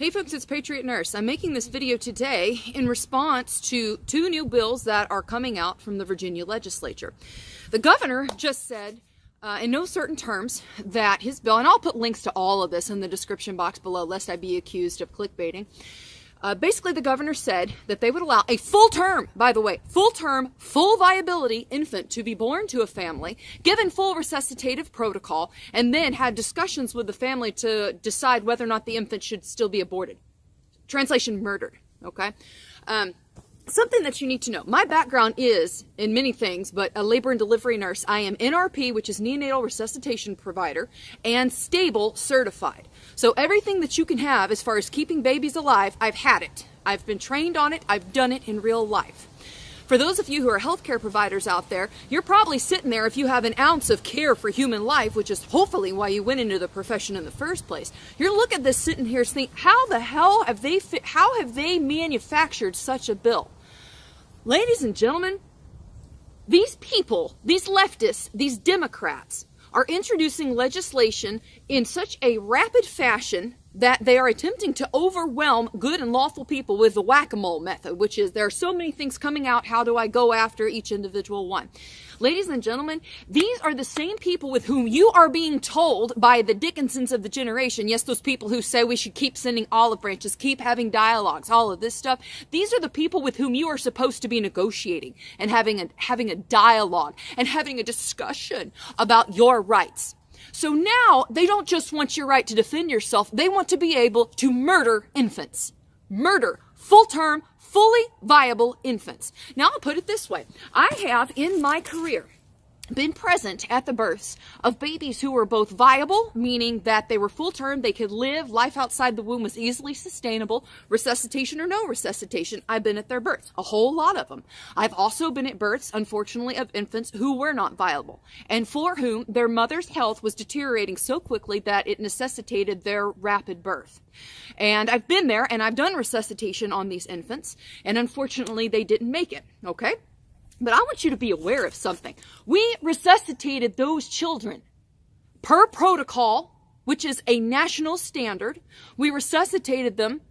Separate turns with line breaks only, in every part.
Hey folks, it's Patriot Nurse. I'm making this video today in response to two new bills that are coming out from the Virginia legislature. The governor just said in no certain terms that his bill, and I'll put links to all of this in the description box below lest I be accused of clickbaiting. Basically, the governor said that they would allow a full term, by the way, full term, full viability infant to be born to a family, given full resuscitative protocol, and then had discussions with the family to decide whether or not the infant should still be aborted. Translation, murdered, okay? Something that you need to know. My background is in many things, but a labor and delivery nurse. I am NRP, which is neonatal resuscitation provider, and stable certified. So everything that you can have as far as keeping babies alive, I've had it. I've been trained on it. I've done it in real life. For those of you who are healthcare providers out there, you're probably sitting there, if you have an ounce of care for human life, which is hopefully why you went into the profession in the first place, you're looking at this sitting here thinking, how the hell have they manufactured such a bill? Ladies and gentlemen, these people, these leftists, these Democrats are introducing legislation in such a rapid fashion that they are attempting to overwhelm good and lawful people with the whack-a-mole method, which is there are so many things coming out, how do I go after each individual one? Ladies and gentlemen, these are the same people with whom you are being told by the Dickinsons of the generation, yes, those people who say we should keep sending olive branches, keep having dialogues, all of this stuff. These are the people with whom you are supposed to be negotiating and having a dialogue and having a discussion about your rights. So now they don't just want your right to defend yourself, they want to be able to murder infants. Murder full-term, fully viable infants. Now I'll put it this way. I have in my career been present at the births of babies who were both viable, meaning that they were full-term, they could live, life outside the womb was easily sustainable, resuscitation or no resuscitation. I've been at their births, a whole lot of them. I've also been at births, unfortunately, of infants who were not viable and for whom their mother's health was deteriorating so quickly that it necessitated their rapid birth. And I've been there and I've done resuscitation on these infants, and unfortunately they didn't make it, okay? But I want you to be aware of something. We resuscitated those children per protocol, which is a national standard. We resuscitated them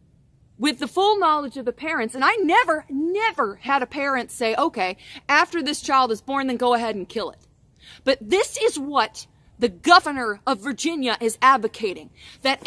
with the full knowledge of the parents. And I never had a parent say, okay, after this child is born, then go ahead and kill it. But this is what the governor of Virginia is advocating, that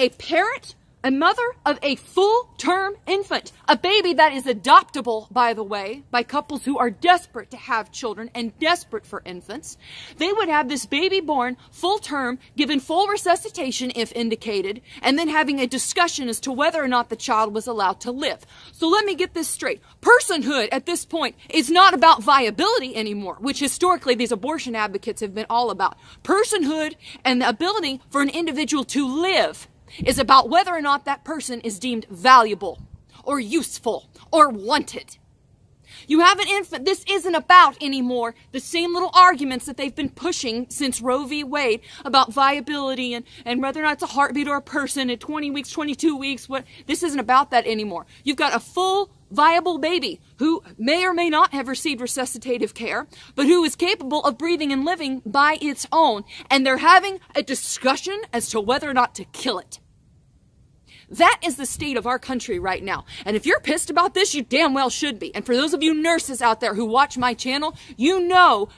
a mother of a full-term infant, a baby that is adoptable, by the way, by couples who are desperate to have children and desperate for infants, they would have this baby born full-term, given full resuscitation if indicated, and then having a discussion as to whether or not the child was allowed to live. So let me get this straight. Personhood at this point is not about viability anymore, which historically these abortion advocates have been all about. Personhood and the ability for an individual to live is about whether or not that person is deemed valuable or useful or wanted. You have an infant. This isn't about anymore the same little arguments that they've been pushing since Roe v. Wade about viability and whether or not it's a heartbeat or a person at 20 weeks, 22 weeks. This isn't about that anymore. You've got a full viable baby who may or may not have received resuscitative care, but who is capable of breathing and living by its own. And they're having a discussion as to whether or not to kill it. That is the state of our country right now. And if you're pissed about this, you damn well should be. And for those of you nurses out there who watch my channel, you know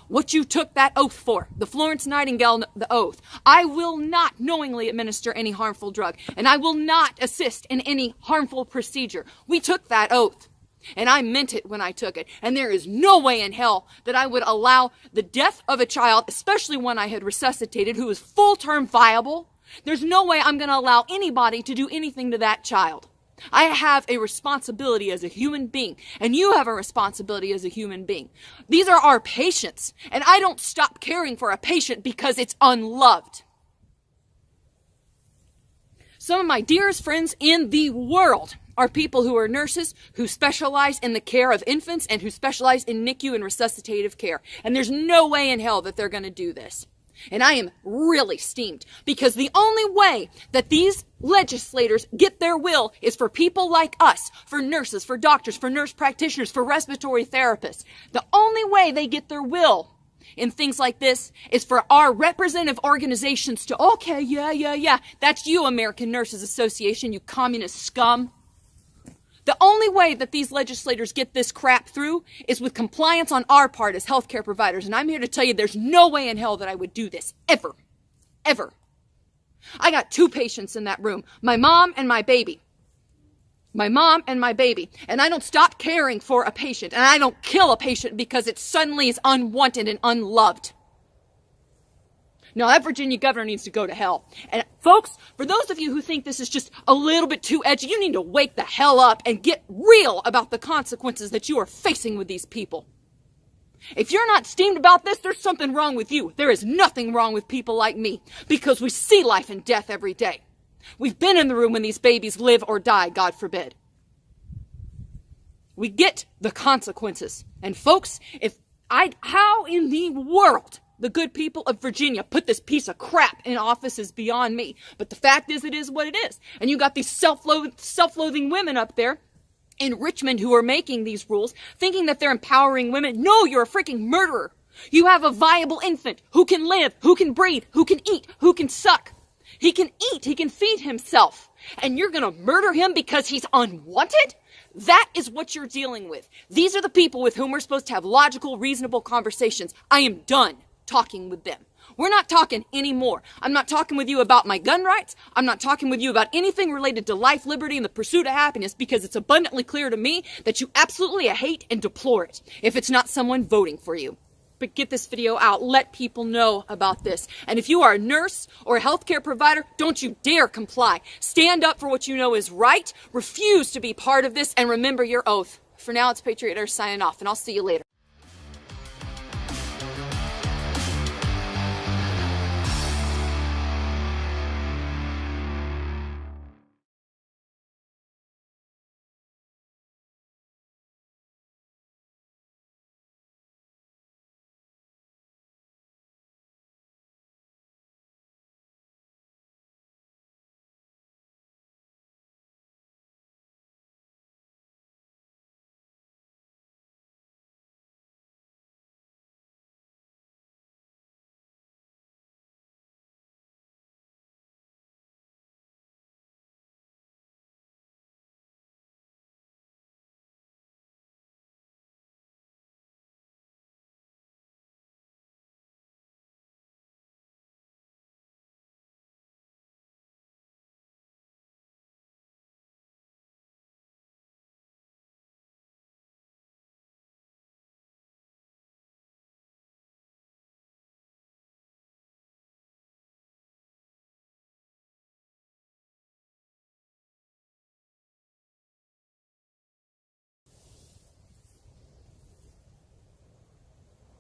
what you took that oath for. The Florence Nightingale, the oath. I will not knowingly administer any harmful drug, and I will not assist in any harmful procedure. We took that oath. And I meant it when I took it. And there is no way in hell that I would allow the death of a child, especially one I had resuscitated, who is full-term viable. There's no way I'm going to allow anybody to do anything to that child. I have a responsibility as a human being, and you have a responsibility as a human being. These are our patients, and I don't stop caring for a patient because it's unloved. Some of my dearest friends in the world are people who are nurses who specialize in the care of infants and who specialize in NICU and resuscitative care. And there's no way in hell that they're going to do this. And I am really steamed because the only way that these legislators get their will is for people like us, for nurses, for doctors, for nurse practitioners, for respiratory therapists. The only way they get their will in things like this is for our representative organizations to, okay, yeah, that's you, American Nurses Association, you communist scum. The only way that these legislators get this crap through is with compliance on our part as healthcare providers. And I'm here to tell you there's no way in hell that I would do this. Ever. Ever. I got 2 patients in that room. My mom and my baby. My mom and my baby. And I don't stop caring for a patient. And I don't kill a patient because it suddenly is unwanted and unloved. No, that Virginia governor needs to go to hell. And folks, for those of you who think this is just a little bit too edgy, you need to wake the hell up and get real about the consequences that you are facing with these people. If you're not steamed about this, there's something wrong with you. There is nothing wrong with people like me because we see life and death every day. We've been in the room when these babies live or die, God forbid. We get the consequences. And folks, how in the world the good people of Virginia put this piece of crap in office is beyond me. But the fact is, it is what it is. And you got these self-loathing women up there in Richmond who are making these rules, thinking that they're empowering women. No, you're a freaking murderer. You have a viable infant who can live, who can breathe, who can eat, who can suck. He can eat, he can feed himself. And you're going to murder him because he's unwanted? That is what you're dealing with. These are the people with whom we're supposed to have logical, reasonable conversations. I am done talking with them. We're not talking anymore. I'm not talking with you about my gun rights. I'm not talking with you about anything related to life, liberty, and the pursuit of happiness because it's abundantly clear to me that you absolutely hate and deplore it if it's not someone voting for you. But get this video out. Let people know about this. And if you are a nurse or a healthcare provider, don't you dare comply. Stand up for what you know is right. Refuse to be part of this and remember your oath. For now, it's Patriot Nurse signing off, and I'll see you later.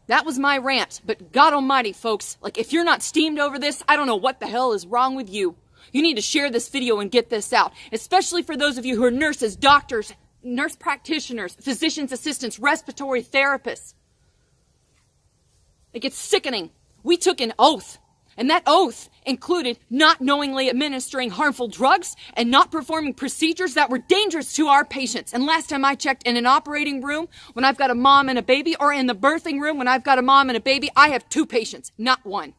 That was my rant, but God almighty, folks, like if you're not steamed over this, I don't know what the hell is wrong with you. You need to share this video and get this out, especially for those of you who are nurses, doctors, nurse practitioners, physician's assistants, respiratory therapists. It gets sickening. We took an oath, and that oath included not knowingly administering harmful drugs and not performing procedures that were dangerous to our patients. And last time I checked, in an operating room, when I've got a mom and a baby, or in the birthing room when I've got a mom and a baby, I have 2 patients, not 1.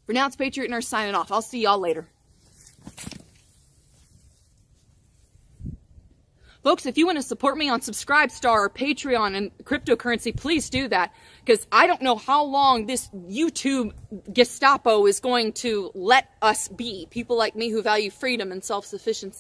For now, it's Patriot Nurse signing off. I'll see y'all later. Folks, if you want to support me on Subscribestar or Patreon and cryptocurrency, please do that. Because I don't know how long this YouTube Gestapo is going to let us be. People like me who value freedom and self-sufficiency.